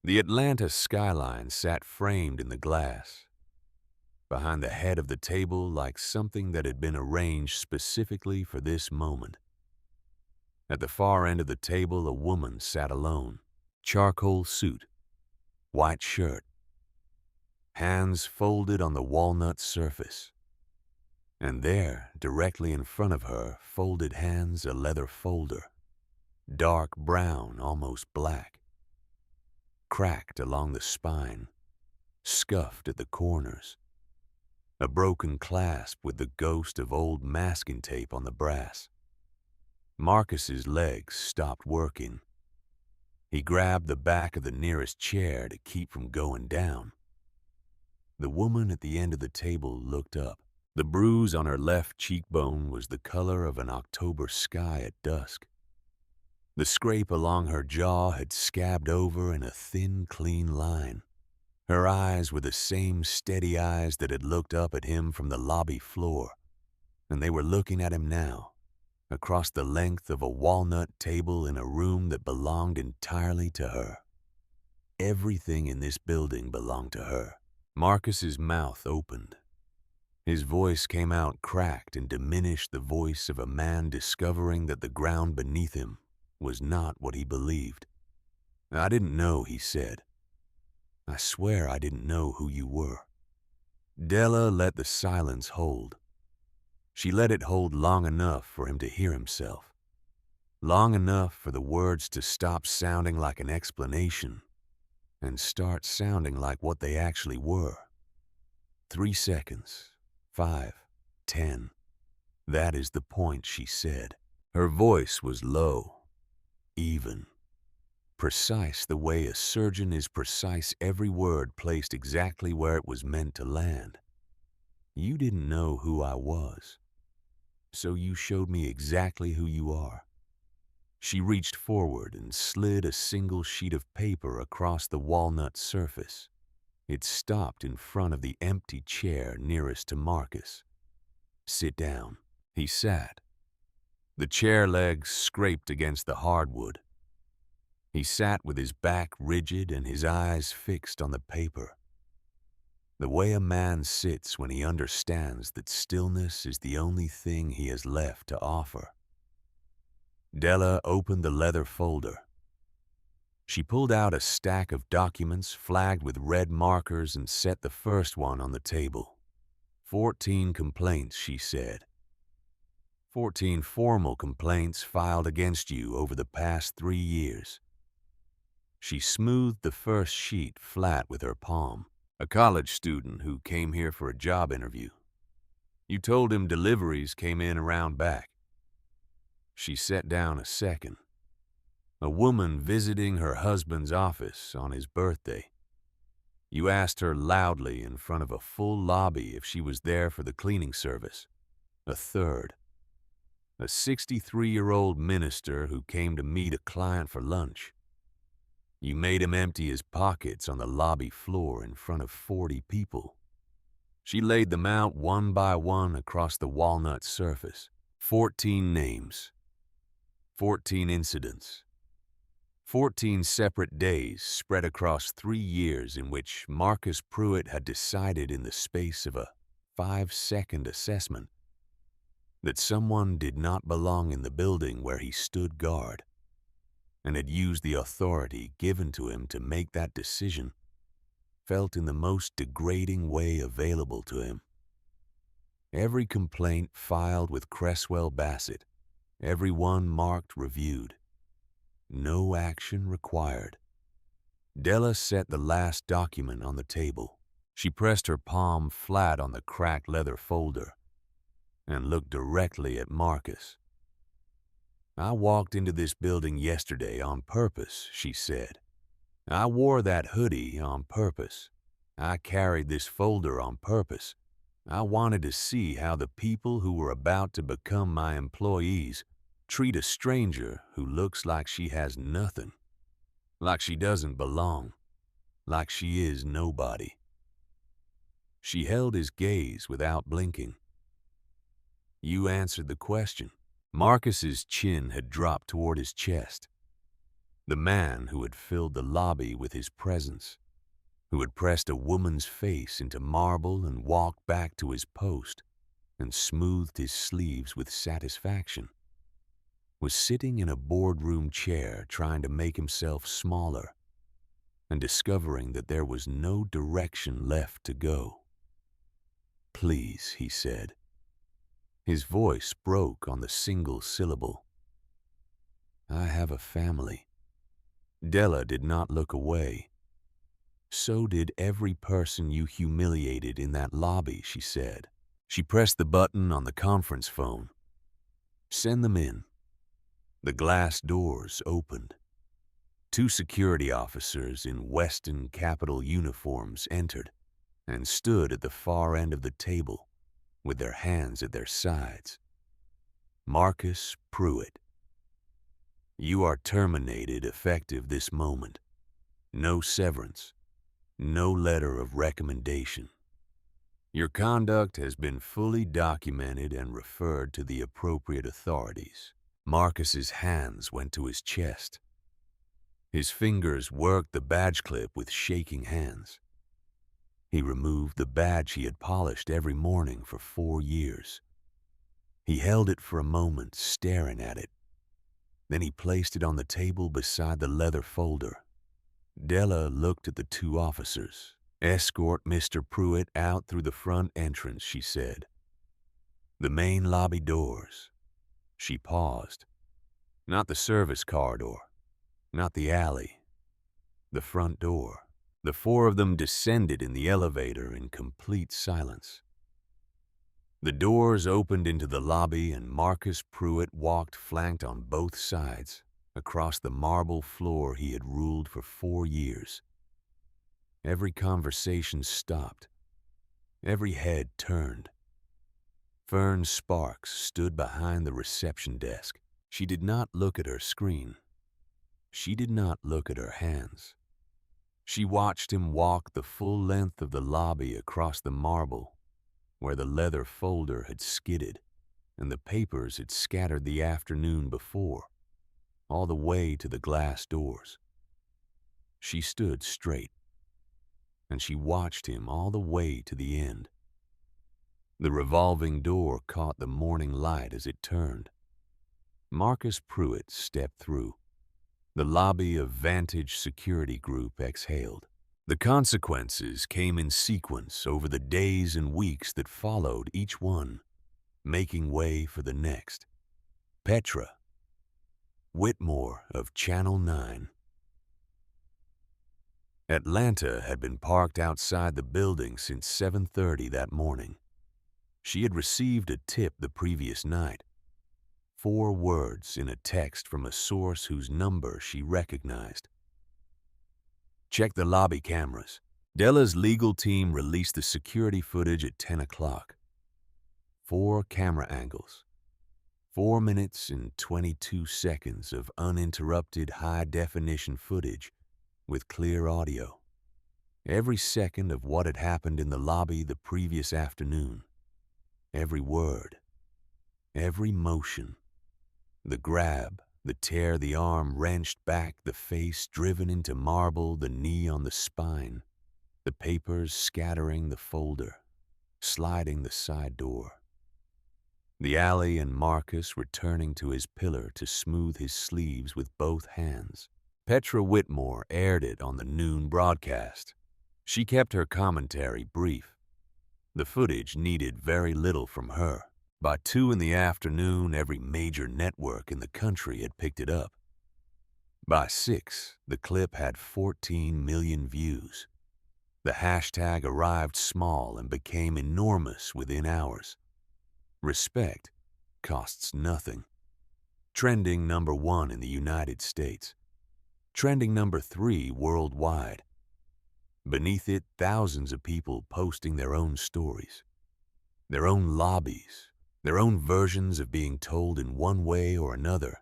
The Atlanta skyline sat framed in the glass. Behind the head of the table, like something that had been arranged specifically for this moment. At the far end of the table, a woman sat alone. Charcoal suit, white shirt, hands folded on the walnut surface. And there, directly in front of her, folded hands, a leather folder. Dark brown, almost black. Cracked along the spine, scuffed at the corners. A broken clasp with the ghost of old masking tape on the brass. Marcus's legs stopped working. He grabbed the back of the nearest chair to keep from going down. The woman at the end of the table looked up. The bruise on her left cheekbone was the color of an October sky at dusk. The scrape along her jaw had scabbed over in a thin, clean line. Her eyes were the same steady eyes that had looked up at him from the lobby floor, and they were looking at him now, across the length of a walnut table in a room that belonged entirely to her. Everything in this building belonged to her. Marcus's mouth opened. His voice came out cracked and diminished, the voice of a man discovering that the ground beneath him was not what he believed. "I didn't know," he said. "I swear I didn't know who you were." Della let the silence hold. She let it hold long enough for him to hear himself. Long enough for the words to stop sounding like an explanation and start sounding like what they actually were. 3 seconds, 5, 10. "That is the point," she said. Her voice was low, even. precise the way a surgeon is precise, every word placed exactly where it was meant to land. You didn't know who I was, so you showed me exactly who you are. She reached forward and slid a single sheet of paper across the walnut surface. It stopped in front of the empty chair nearest to Marcus. "Sit down." He sat. The chair legs scraped against the hardwood. He sat with his back rigid and his eyes fixed on the paper. The way a man sits when he understands that stillness is the only thing he has left to offer. Della opened the leather folder. She pulled out a stack of documents flagged with red markers and set the first one on the table. 14 complaints, she said. 14 formal complaints filed against you over the past 3 years. She smoothed the first sheet flat with her palm. A college student who came here for a job interview. You told him deliveries came in around back. She sat down a second. A woman visiting her husband's office on his birthday. You asked her loudly in front of a full lobby if she was there for the cleaning service. A third. A 63-year-old minister who came to meet a client for lunch. You made him empty his pockets on the lobby floor in front of 40 people. She laid them out one by one across the walnut surface. 14 names. 14 incidents. 14 separate days spread across 3 years in which Marcus Pruitt had decided in the space of a 5-second assessment that someone did not belong in the building where he stood guard, and had used the authority given to him to make that decision, felt in the most degrading way available to him. Every complaint filed with Cresswell Bassett, every one marked reviewed. No action required. Della set the last document on the table. She pressed her palm flat on the cracked leather folder and looked directly at Marcus. "I walked into this building yesterday on purpose," she said. "I wore that hoodie on purpose. I carried this folder on purpose. I wanted to see how the people who were about to become my employees treat a stranger who looks like she has nothing, like she doesn't belong, like she is nobody." She held his gaze without blinking. "You answered the question." Marcus's chin had dropped toward his chest. The man who had filled the lobby with his presence, who had pressed a woman's face into marble and walked back to his post and smoothed his sleeves with satisfaction, was sitting in a boardroom chair trying to make himself smaller and discovering that there was no direction left to go. "Please," he said. His voice broke on the single syllable. "I have a family." Della did not look away. "So did every person you humiliated in that lobby," she said. She pressed the button on the conference phone. "Send them in." The glass doors opened. 2 security officers in Weston Capitol uniforms entered and stood at the far end of the table with their hands at their sides. "Marcus Pruitt, you are terminated effective this moment. No severance, no letter of recommendation. Your conduct has been fully documented and referred to the appropriate authorities." Marcus's hands went to his chest. His fingers worked the badge clip with shaking hands. He removed the badge he had polished every morning for 4 years. He held it for a moment, staring at it. Then he placed it on the table beside the leather folder. Della looked at the 2 officers. "Escort Mr. Pruitt out through the front entrance," she said. "The main lobby doors." She paused. "Not the service corridor, not the alley, the front door." The 4 of them descended in the elevator in complete silence. The doors opened into the lobby and Marcus Pruitt walked flanked on both sides. across the marble floor he had ruled for 4 years. Every conversation stopped. Every head turned. Fern Sparks stood behind the reception desk. She did not look at her screen. She did not look at her hands. She watched him walk the full length of the lobby across the marble, where the leather folder had skidded and the papers had scattered the afternoon before, all the way to the glass doors. She stood straight, and she watched him all the way to the end. The revolving door caught the morning light as it turned. Marcus Pruitt stepped through. The lobby of Vantage Security Group exhaled. The consequences came in sequence over the days and weeks that followed each one, making way for the next. Petra Whitmore of Channel 9. Atlanta had been parked outside the building since 7:30 that morning. She had received a tip the previous night. 4 words in a text from a source whose number she recognized. Check the lobby cameras. Della's legal team released the security footage at 10 o'clock. 4 camera angles. 4 minutes and 22 seconds of uninterrupted high-definition footage with clear audio. Every second of what had happened in the lobby the previous afternoon. Every word. Every motion. The grab, the tear, the arm wrenched back, the face driven into marble, the knee on the spine, the papers scattering the folder, sliding the side door. The alley and Marcus returning to his pillar to smooth his sleeves with both hands. Petra Whitmore aired it on the noon broadcast. She kept her commentary brief. The footage needed very little from her. By 2 in the afternoon, every major network in the country had picked it up. By 6, the clip had 14 million views. The hashtag arrived small and became enormous within hours. Respect costs nothing. Trending number 1 in the United States. Trending number 3 worldwide. Beneath it, thousands of people posting their own stories, their own lobbies, their own versions of being told in one way or another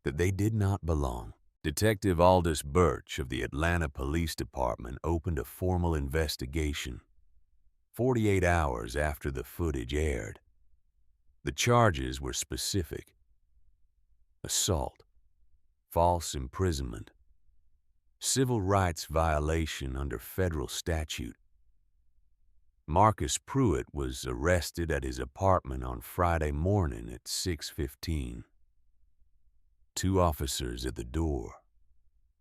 that they did not belong. Detective Aldous Birch of the Atlanta Police Department opened a formal investigation 48 hours after the footage aired. The charges were specific: assault, false imprisonment, civil rights violation under federal statute. Marcus Pruitt was arrested at his apartment on Friday morning at 6:15. 2 officers at the door.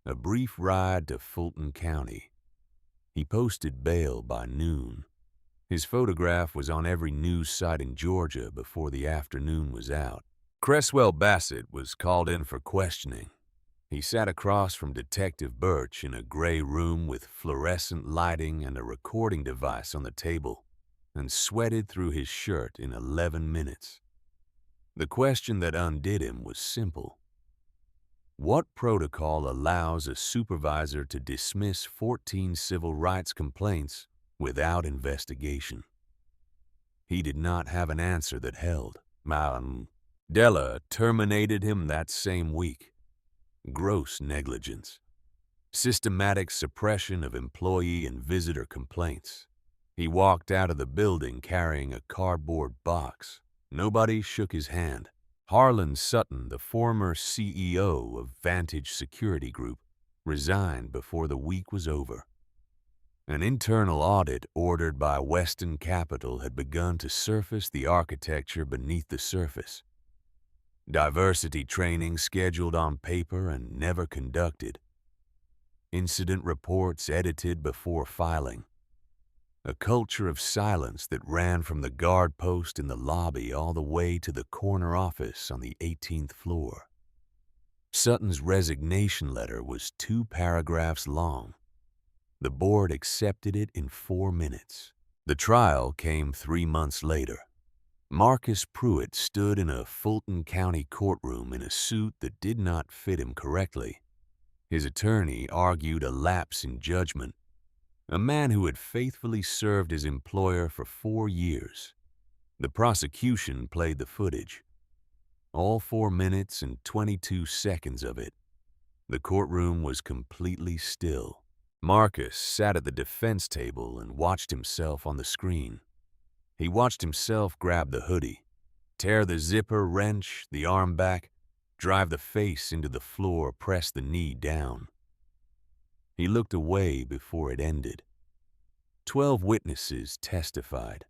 A brief ride to Fulton County. He posted bail by noon. His photograph was on every news site in Georgia before the afternoon was out. Cresswell Bassett was called in for questioning. He sat across from Detective Birch in a gray room with fluorescent lighting and a recording device on the table, and sweated through his shirt in 11 minutes. The question that undid him was simple. What protocol allows a supervisor to dismiss 14 civil rights complaints without investigation? He did not have an answer that held. Della terminated him that same week. Gross negligence. Systematic suppression of employee and visitor complaints. He walked out of the building carrying a cardboard box. Nobody shook his hand. Harlan Sutton, the former CEO of Vantage Security Group, resigned before the week was over. An internal audit ordered by Weston Capital had begun to surface the architecture beneath the surface. Diversity training scheduled on paper and never conducted. Incident reports edited before filing. A culture of silence that ran from the guard post in the lobby all the way to the corner office on the 18th floor. Sutton's resignation letter was 2 paragraphs long. The board accepted it in 4 minutes. The trial came 3 months later. Marcus Pruitt stood in a Fulton County courtroom in a suit that did not fit him correctly. His attorney argued a lapse in judgment. A man who had faithfully served his employer for 4 years. The prosecution played the footage. All 4 minutes and 22 seconds of it. The courtroom was completely still. Marcus sat at the defense table and watched himself on the screen. He watched himself grab the hoodie, tear the zipper, wrench the arm back, drive the face into the floor, press the knee down. He looked away before it ended. 12 witnesses testified.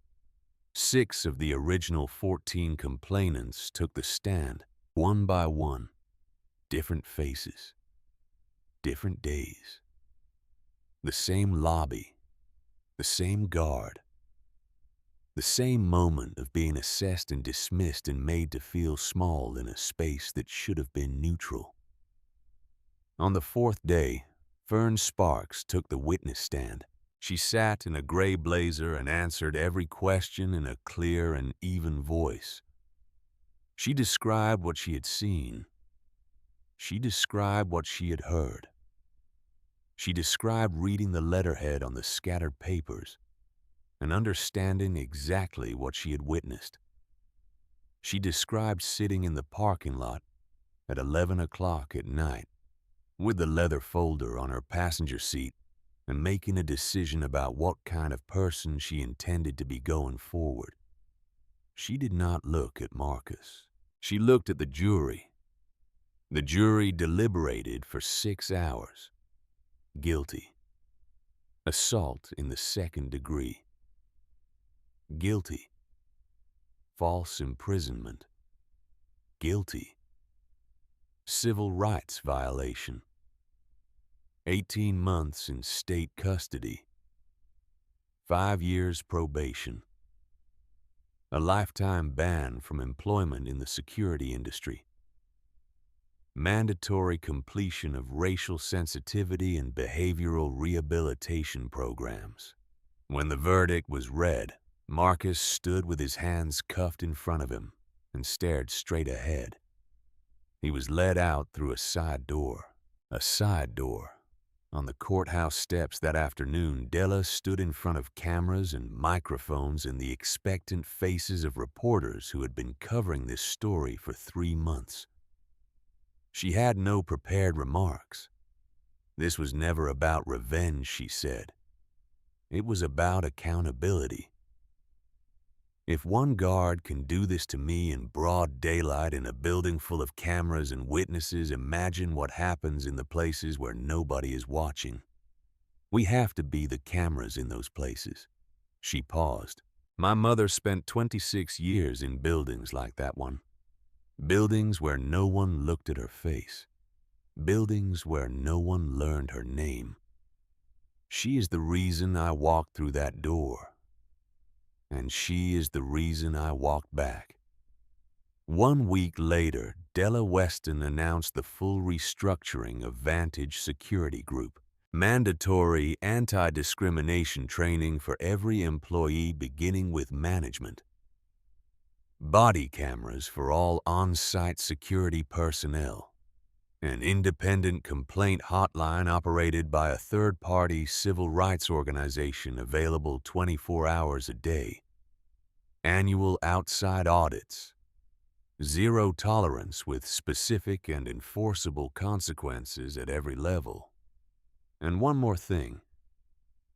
6 of the original 14 complainants took the stand, one by one. Different faces. Different days. The same lobby. The same guard. The same moment of being assessed and dismissed and made to feel small in a space that should have been neutral. On the 4th day, Fern Sparks took the witness stand. She sat in a gray blazer and answered every question in a clear and even voice. She described what she had seen. She described what she had heard. She described reading the letterhead on the scattered papers and understanding exactly what she had witnessed. She described sitting in the parking lot at 11 o'clock at night with the leather folder on her passenger seat and making a decision about what kind of person she intended to be going forward. She did not look at Marcus. She looked at the jury. The jury deliberated for 6 hours. Guilty. Assault in the 2nd degree. Guilty. False imprisonment. Guilty. Civil rights violation. 18 months in state custody. 5 years probation. A lifetime ban from employment in the security industry. Mandatory completion of racial sensitivity and behavioral rehabilitation programs. When the verdict was read, Marcus stood with his hands cuffed in front of him and stared straight ahead. He was led out through a side door. A side door. On the courthouse steps that afternoon, Della stood in front of cameras and microphones and the expectant faces of reporters who had been covering this story for 3 months. She had no prepared remarks. This was never about revenge, she said. It was about accountability. If one guard can do this to me in broad daylight in a building full of cameras and witnesses, imagine what happens in the places where nobody is watching. We have to be the cameras in those places. She paused. My mother spent 26 years in buildings like that one. Buildings where no one looked at her face. Buildings where no one learned her name. She is the reason I walked through that door. And she is the reason I walked back. 1 week later, Della Weston announced the full restructuring of Vantage Security Group. Mandatory anti-discrimination training for every employee beginning with management. Body cameras for all on-site security personnel. An independent complaint hotline operated by a third-party civil rights organization available 24 hours a day. Annual outside audits. Zero tolerance with specific and enforceable consequences at every level. And one more thing.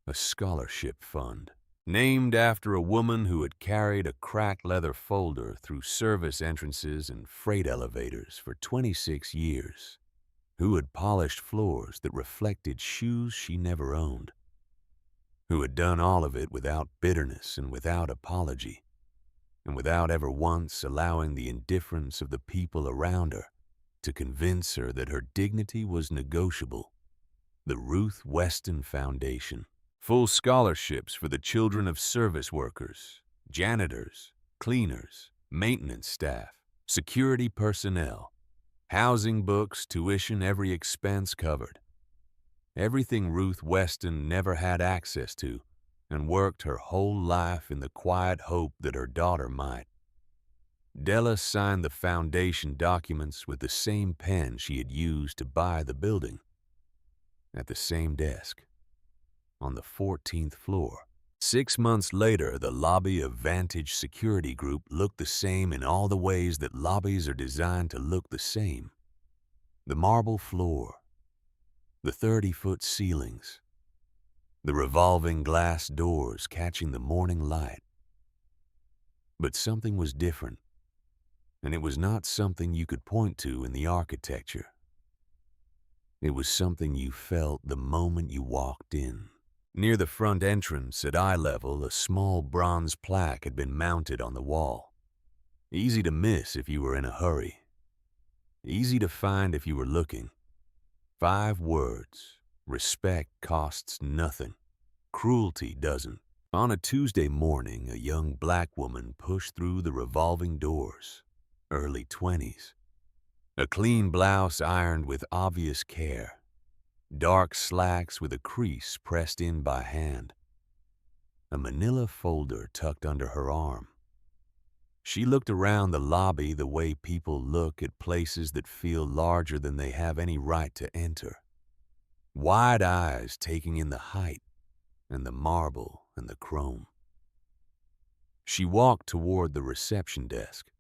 A scholarship fund. Named after a woman who had carried a cracked leather folder through service entrances and freight elevators for 26 years, who had polished floors that reflected shoes she never owned, who had done all of it without bitterness and without apology, and without ever once allowing the indifference of the people around her to convince her that her dignity was negotiable. The Ruth Weston Foundation. Full scholarships for the children of service workers, janitors, cleaners, maintenance staff, security personnel, housing books, tuition, every expense covered. Everything Ruth Weston never had access to and worked her whole life in the quiet hope that her daughter might. Della signed the foundation documents with the same pen she had used to buy the building, at the same desk, on the 14th floor. 6 months later, the lobby of Vantage Security Group looked the same in all the ways that lobbies are designed to look the same. The marble floor, the 30-foot ceilings, the revolving glass doors catching the morning light. But something was different, and it was not something you could point to in the architecture. It was something you felt the moment you walked in. Near the front entrance at eye level, a small bronze plaque had been mounted on the wall. Easy to miss if you were in a hurry. Easy to find if you were looking. 5 words. Respect costs nothing. Cruelty doesn't. On a Tuesday morning, a young black woman pushed through the revolving doors, early 20s. A clean blouse ironed with obvious care. Dark slacks with a crease pressed in by hand. A manila folder tucked under her arm. She looked around the lobby the way people look at places that feel larger than they have any right to enter. Wide eyes taking in the height and the marble and the chrome. She walked toward the reception desk.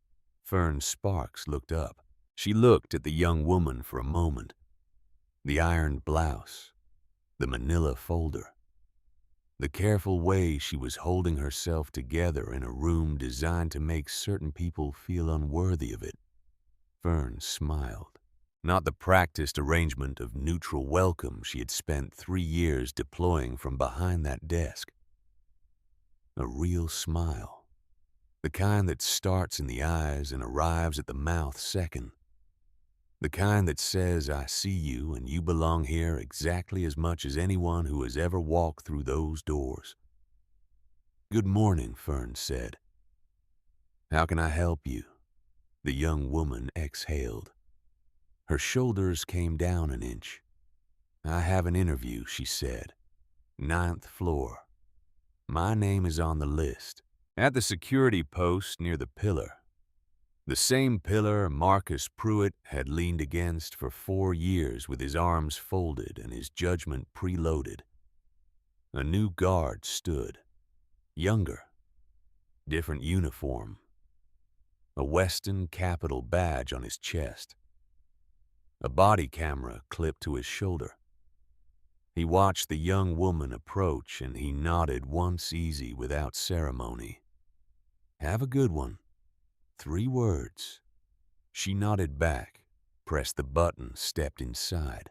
Fern Sparks looked up. She looked at the young woman for a moment. The ironed blouse, the manila folder, the careful way she was holding herself together in a room designed to make certain people feel unworthy of it. Fern smiled. Not the practiced arrangement of neutral welcome she had spent 3 years deploying from behind that desk. A real smile, the kind that starts in the eyes and arrives at the mouth second. The kind that says, I see you and you belong here exactly as much as anyone who has ever walked through those doors. Good morning, Fern said. How can I help you? The young woman exhaled. Her shoulders came down an inch. I have an interview, she said. 9th floor. My name is on the list. At the security post near the pillar. The same pillar Marcus Pruitt had leaned against for 4 years with his arms folded and his judgment preloaded. A new guard stood. Younger. Different uniform. A Weston Capitol badge on his chest. A body camera clipped to his shoulder. He watched the young woman approach and he nodded once easy without ceremony. Have a good one. 3 words. She nodded back, pressed the button, stepped inside.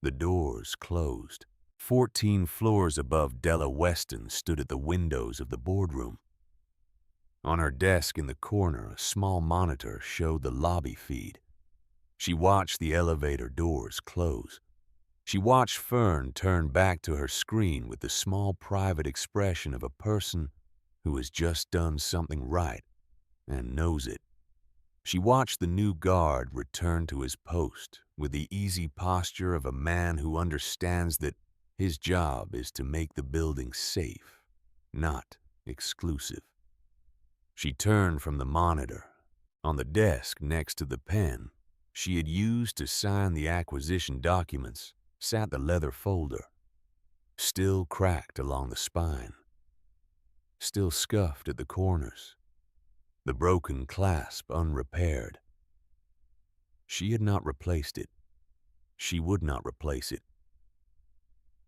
The doors closed. 14 floors above Della Weston stood at the windows of the boardroom. On her desk in the corner, a small monitor showed the lobby feed. She watched the elevator doors close. She watched Fern turn back to her screen with the small private expression of a person who has just done something right and knows it. She watched the new guard return to his post with the easy posture of a man who understands that his job is to make the building safe, not exclusive. She turned from the monitor. On the desk next to the pen she had used to sign the acquisition documents sat the leather folder, still cracked along the spine, still scuffed at the corners, the broken clasp unrepaired. She had not replaced it. She would not replace it.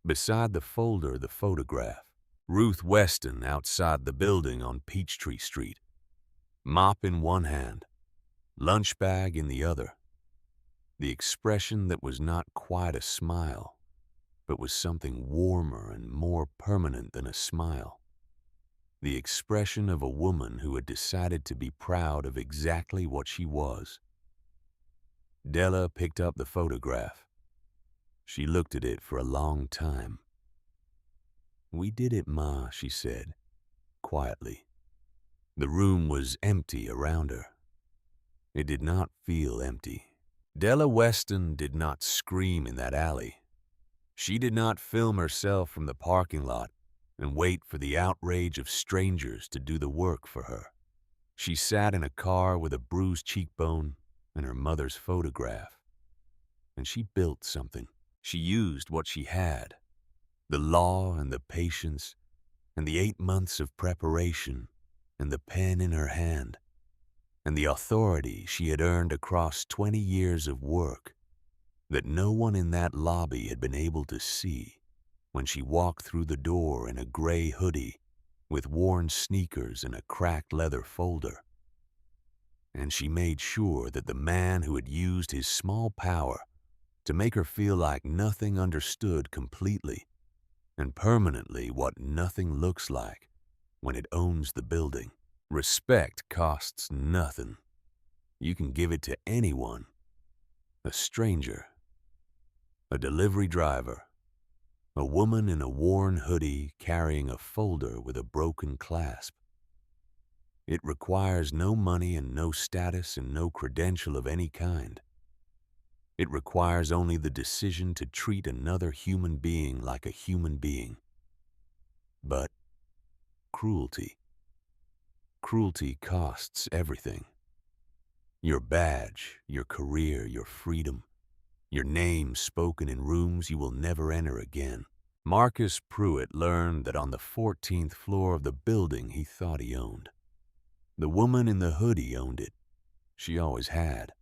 Beside the folder, the photograph. Ruth Weston outside the building on Peachtree Street. Mop in one hand, lunch bag in the other. The expression that was not quite a smile, but was something warmer and more permanent than a smile. The expression of a woman who had decided to be proud of exactly what she was. Della picked up the photograph. She looked at it for a long time. We did it, Ma, she said, quietly. The room was empty around her. It did not feel empty. Della Weston did not scream in that alley. She did not film herself from the parking lot and wait for the outrage of strangers to do the work for her. She sat in a car with a bruised cheekbone and her mother's photograph, and she built something. She used what she had, the law and the patience and the 8 months of preparation and the pen in her hand and the authority she had earned across 20 years of work that no one in that lobby had been able to see when she walked through the door in a gray hoodie with worn sneakers and a cracked leather folder. And she made sure that the man who had used his small power to make her feel like nothing understood completely and permanently what nothing looks like when it owns the building. Respect costs nothing. You can give it to anyone, a stranger, a delivery driver, a woman in a worn hoodie carrying a folder with a broken clasp. It requires no money and no status and no credential of any kind. It requires only the decision to treat another human being like a human being. But cruelty costs everything. Your badge, your career, your freedom, your name spoken in rooms you will never enter again. Marcus Pruitt learned that on the 14th floor of the building he thought he owned. The woman in the hoodie owned it. She always had.